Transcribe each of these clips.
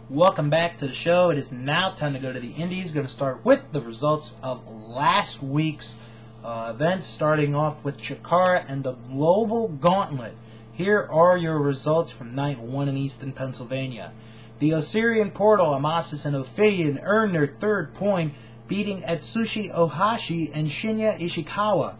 Welcome back to the show. It is now time to go to the Indies. Going to start with the results of last week's events, starting off with Chikara and the Global Gauntlet. Here are your results from Night 1 in Easton, Pennsylvania. The Osirian Portal, Amasis, and Ophidian earned their third point, beating Atsushi Ohashi and Shinya Ishikawa.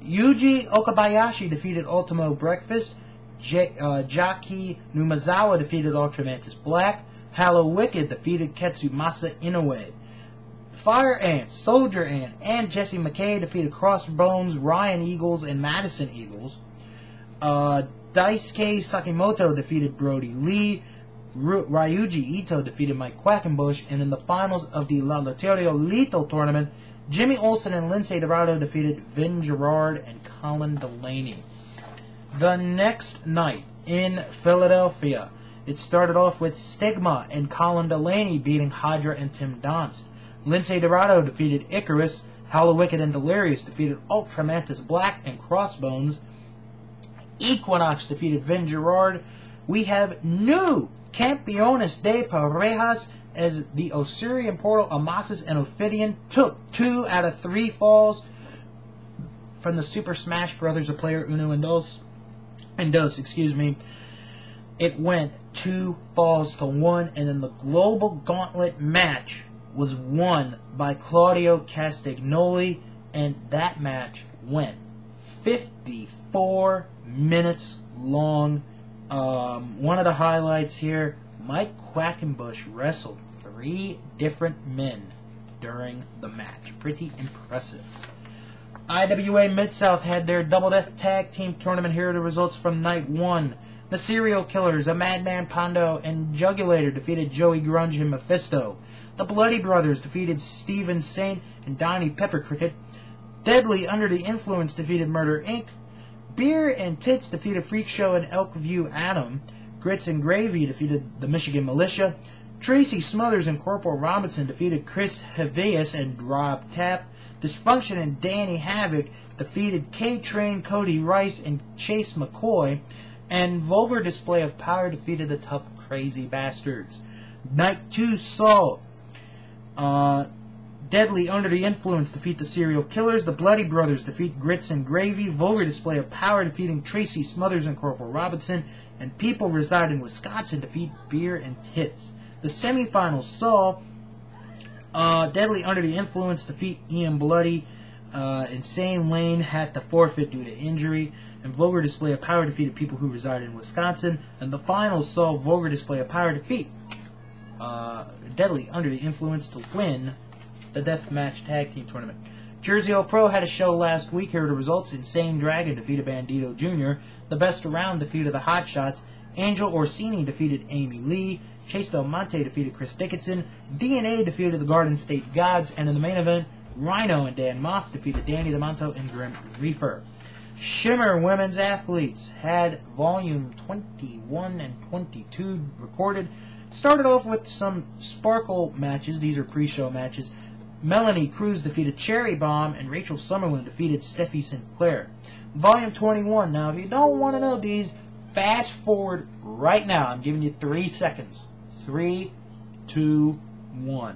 Yuji Okabayashi defeated Ultimo Breakfast. Jaki Numazawa defeated Ultramantis Black. Hallow Wicked defeated Ketsumasa Inoue. Fire Ant, Soldier Ant, and Jesse McKay defeated Crossbones, Ryan Eagles, and Madison Eagles. Daisuke Sakimoto defeated Brody Lee. Ryuji Ito defeated Mike Quackenbush. And in the finals of the La Loterio Lethal tournament, Jimmy Olsen and Lindsay Dorado defeated Vin Gerard and Colin Delaney. The next night in Philadelphia, it started off with Stigma and Colin Delaney beating Hydra and Tim Donst. Lindsay Dorado defeated Icarus. Hallow Wicked and Delirious defeated Ultramantis Black and Crossbones. Equinox defeated Vin Gerard. We have new Campeones de Parejas as the Osirian Portal, Amasis, and Ophidian took 2 out of 3 falls from the Super Smash Brothers of player Uno and Dos. It went 2 falls to 1, and then the Global Gauntlet match was won by Claudio Castagnoli, and that match went 54 minutes long. One of the highlights here, Mike Quackenbush wrestled 3 different men during the match. Pretty impressive. IWA Mid-South had their Double Death Tag Team Tournament. Here are the results from Night 1. The Serial Killers, a Madman Pondo and Jugulator defeated Joey Grunge and Mephisto. The Bloody Brothers defeated Steven Saint and Donnie Pepper Cricket. Deadly Under the Influence defeated Murder Inc. Beer and Tits defeated Freak Show and Elkview Adam. Grits and Gravy defeated the Michigan Militia. Tracy Smothers and Corporal Robinson defeated Chris Hevius and Rob Tapp. Dysfunction and Danny Havoc defeated K-Train, Cody Rice, and Chase McCoy. And Vulgar Display of Power defeated the Tough Crazy Bastards. Night 2 saw Deadly Under the Influence defeat the Serial Killers. The Bloody Brothers defeat Grits and Gravy. Vulgar Display of Power defeating Tracy Smothers and Corporal Robinson. And People Reside in Wisconsin defeat Beer and Tits. The semifinals saw Deadly Under the Influence defeat Ian Bloody. Insane Lane had to forfeit due to injury. And Vulgar Display of Power defeated People Who Reside in Wisconsin. And the finals saw Vulgar Display of Power defeat Deadly Under the Influence to win the Deathmatch Tag Team Tournament. Jersey O Pro had a show last week. Here are the results. Insane Dragon defeated Bandito Jr. The Best Around defeated the Hot Shots. Angel Orsini defeated Amy Lee. Chase Del Monte defeated Chris Dickinson. DNA defeated the Garden State Gods. And in the main event, Rhino and Dan Moff defeated Danny DeMonto and Grim Reefer. Shimmer Women's Athletes had volume 21 and 22 recorded. Started off with some Sparkle matches. These are pre-show matches. Melanie Cruz defeated Cherry Bomb, and Rachel Summerlin defeated Steffi Sinclair. Volume 21. Now, if you don't want to know these, fast forward right now. I'm giving you 3 seconds. 3, 2, 1.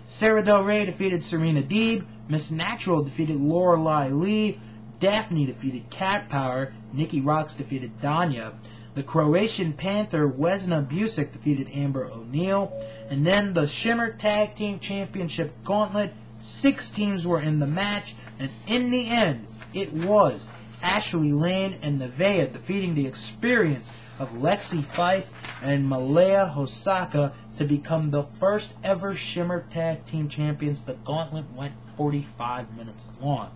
Sarah Del Rey defeated Serena Deeb. Miss Natural defeated Lorelei Lee. Daphne defeated Cat Power. Nikki Rocks defeated Danya. The Croatian Panther Wesna Busick defeated Amber O'Neal. And then the Shimmer Tag Team Championship Gauntlet. 6 teams were in the match. And in the end, it was Ashley Lane and Nevaeh defeating the Experience of Lexi Fife and Malaya Hosaka to become the first ever Shimmer Tag Team Champions. The Gauntlet went 45 minutes long.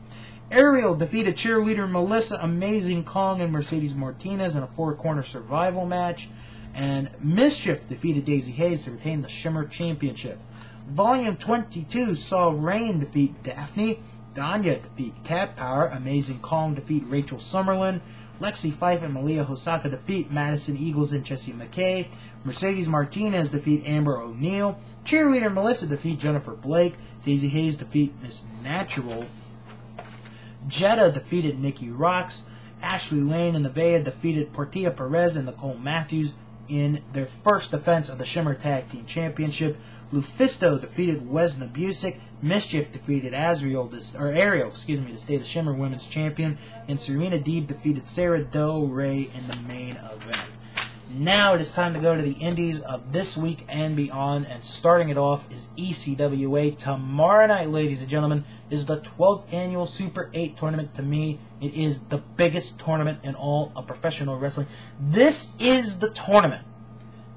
Ariel defeated cheerleader Melissa Amazing Kong and Mercedes Martinez in a 4-corner survival match. And Mischief defeated Daisy Hayes to retain the Shimmer Championship. Volume 22 saw Rain defeat Daphne. Danya defeat Cat Power. Amazing Kong defeat Rachel Summerlin. Lexi Fife and Malia Hosaka defeat Madison Eagles and Jessie McKay. Mercedes Martinez defeat Amber O'Neal. Cheerleader Melissa defeat Jennifer Blake. Daisy Hayes defeat Miss Natural. Jetta defeated Nikki Rocks. Ashley Lane and Nevaeh defeated Portia Perez and Nicole Matthews. in their first defense of the Shimmer Tag Team Championship. Lufisto defeated Wes Nabusic. Mischief defeated Ariel to stay the Shimmer Women's Champion. And Serena Deeb defeated Sarah Del Rey in the main event. Now it is time to go to the indies of this week and beyond, and starting it off is ECWA. Tomorrow night, ladies and gentlemen, is the 12th annual Super 8 tournament. To me, it is the biggest tournament in all of professional wrestling. This is the tournament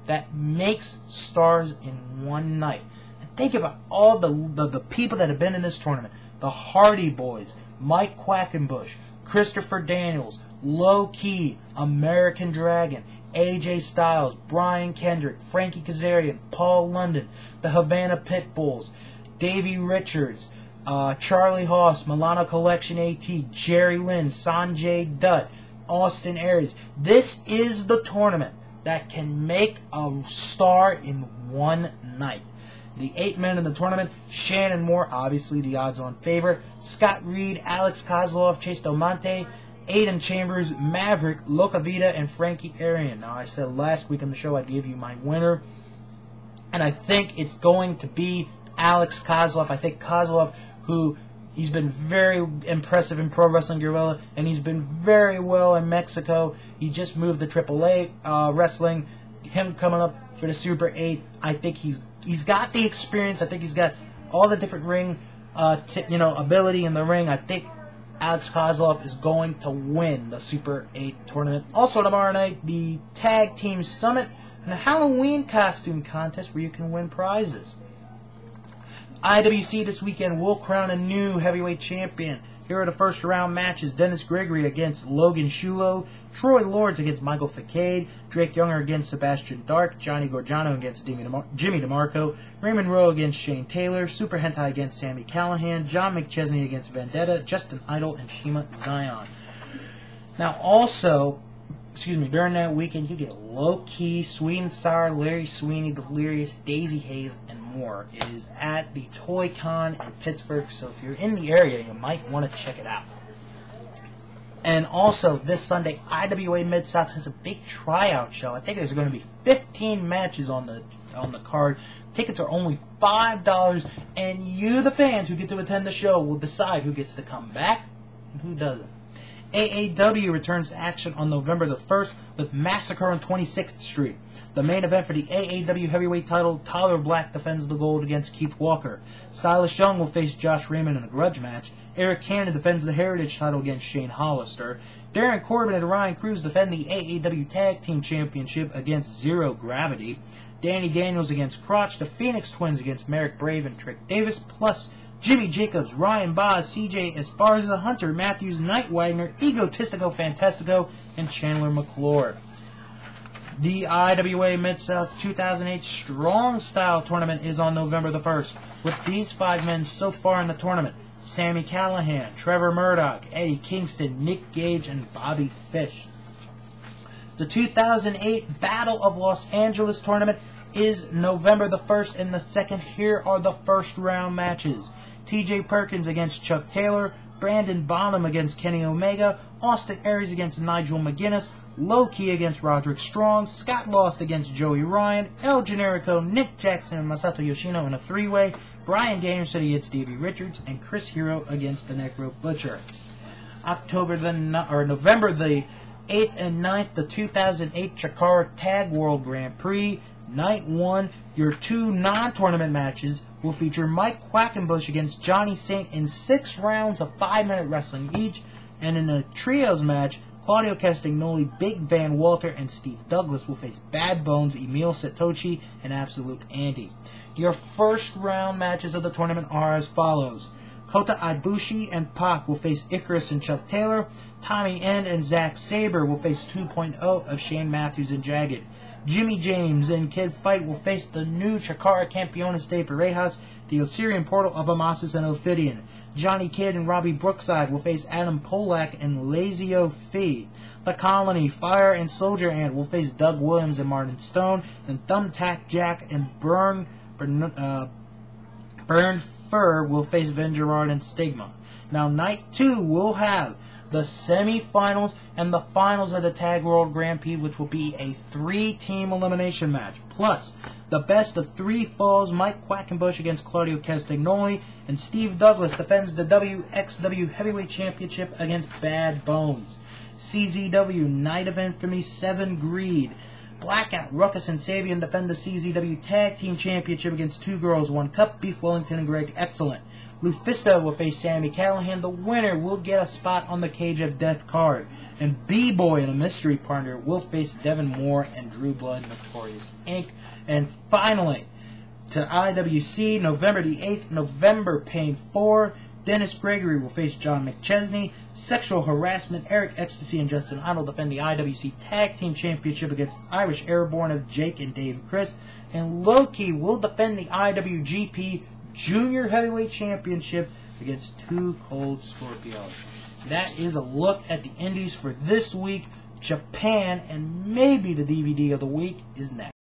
that makes stars in one night. And think about all the people that have been in this tournament. The Hardy Boys, Mike Quackenbush, Christopher Daniels, Low Key, American Dragon, AJ Styles, Brian Kendrick, Frankie Kazarian, Paul London, the Havana Pitbulls, Davey Richards, Charlie Haas, Milano Collection AT, Jerry Lynn, Sanjay Dutt, Austin Aries. This is the tournament that can make a star in one night. The 8 men in the tournament: Shannon Moore, obviously the odds-on favorite, Scott Reed, Alex Kozlov, Chase Del Monte, Aiden Chambers, Maverick, Loca Vida, and Frankie Arian. Now, I said last week on the show I'd give you my winner, and I think it's going to be Alex Kozlov. I think Kozlov, he's been very impressive in Pro Wrestling Guerrilla, and he's been very well in Mexico. He just moved to AAA wrestling. Him coming up for the Super 8, I think he's got the experience. I think he's got all the different ring, ability in the ring. I think Alex Kozlov is going to win the Super 8 tournament. Also tomorrow night, the Tag Team Summit and a Halloween costume contest where you can win prizes. IWC this weekend will crown a new heavyweight champion. Here are the first round matches: Dennis Gregory against Logan Shulo, Troy Lords against Michael Facade, Drake Younger against Sebastian Dark, Johnny Gargano against Jimmy DeMarco, Raymond Rowe against Shane Taylor, Super Hentai against Sami Callihan, John McChesney against Vendetta, Justin Idol, and Shima Zion. Now also, during that weekend, you get Low Key, Sweet and Sour, Larry Sweeney, Delirious, Daisy Hayes, and more. It is at the Toy Con in Pittsburgh, so if you're in the area, you might want to check it out. And also, this Sunday, IWA Mid-South has a big tryout show. I think there's going to be 15 matches on the card. Tickets are only $5, and you, the fans who get to attend the show, will decide who gets to come back and who doesn't. AAW returns to action on November the 1st with Massacre on 26th Street. The main event for the AAW heavyweight title: Tyler Black defends the gold against Keith Walker. Silas Young will face Josh Raymond in a grudge match. Eric Cannon defends the Heritage title against Shane Hollister. Darren Corbin and Ryan Cruz defend the AAW Tag Team Championship against Zero Gravity. Danny Daniels against Crotch. The Phoenix Twins against Merrick Brave and Trick Davis. Plus Jimmy Jacobs, Ryan Boz, CJ Esparza, Hunter Matthews, Knight Wagner, Egotistico Fantastico, and Chandler McClure. The IWA Mid-South 2008 Strong Style Tournament is on November the 1st, with these 5 men so far in the tournament: Sami Callihan, Trevor Murdoch, Eddie Kingston, Nick Gage, and Bobby Fish. The 2008 Battle of Los Angeles Tournament is November the 1st and the 2nd. Here are the first round matches: TJ Perkins against Chuck Taylor, Brandon Bonham against Kenny Omega, Austin Aries against Nigel McGuinness, Low Key against Roderick Strong, Scott Lost against Joey Ryan, El Generico, Nick Jackson, and Masato Yoshino in a 3-way, Brian Danielson against Davey Richards, and Chris Hero against the Necro Butcher. November the 8th and 9th, the 2008 Chikara Tag World Grand Prix. Night 1, your 2 non-tournament matches will feature Mike Quackenbush against Johnny Saint in 6 rounds of 5-minute wrestling each, and in a trios match, Claudio Castagnoli, Big Van Walter, and Steve Douglas will face Bad Bones, Emil Satoshi, and Absolute Andy. Your first round matches of the tournament are as follows: Kota Ibushi and Pac will face Icarus and Chuck Taylor. Tommy End and Zack Sabre will face 2.0 of Shane Matthews and Jagged. Jimmy James and Kid Fight will face the new Chikara Campeones de Parejas, the Osirian Portal of Amasis and Ophidian. Johnny Kidd and Robbie Brookside will face Adam Polak and Lazio Fee. The Colony, Fire and Soldier Ant will face Doug Williams and Martin Stone. And Thumbtack Jack and Burn Fur will face Vin Gerard and Stigma. Now, night 2 will have the semifinals, and the finals of the Tag World Grand Prix, which will be a 3-team elimination match. Plus, the best of 3 falls, Mike Quackenbush against Claudio Castagnoli, and Steve Douglas defends the WXW Heavyweight Championship against Bad Bones. CZW Night of Infamy 7 Greed. Blackout, Ruckus, and Sabian defend the CZW Tag Team Championship against 2 Girls, 1 Cup, Beef Wellington and Greg Excellent. Lufisto will face Sami Callihan. The winner will get a spot on the Cage of Death card. And B-Boy and a mystery partner will face Devin Moore and Drew Blood, Notorious Inc. And finally, to IWC, November the 8th, November Pain 4. Dennis Gregory will face John McChesney. Sexual Harassment, Eric Ecstasy and Justin Idol defend the IWC Tag Team Championship against Irish Airborne of Jake and Dave Christ. And Loki will defend the IWGP Junior Heavyweight Championship against 2 Cold Scorpios. That is a look at the indies for this week. Japan, and maybe the DVD of the week is next.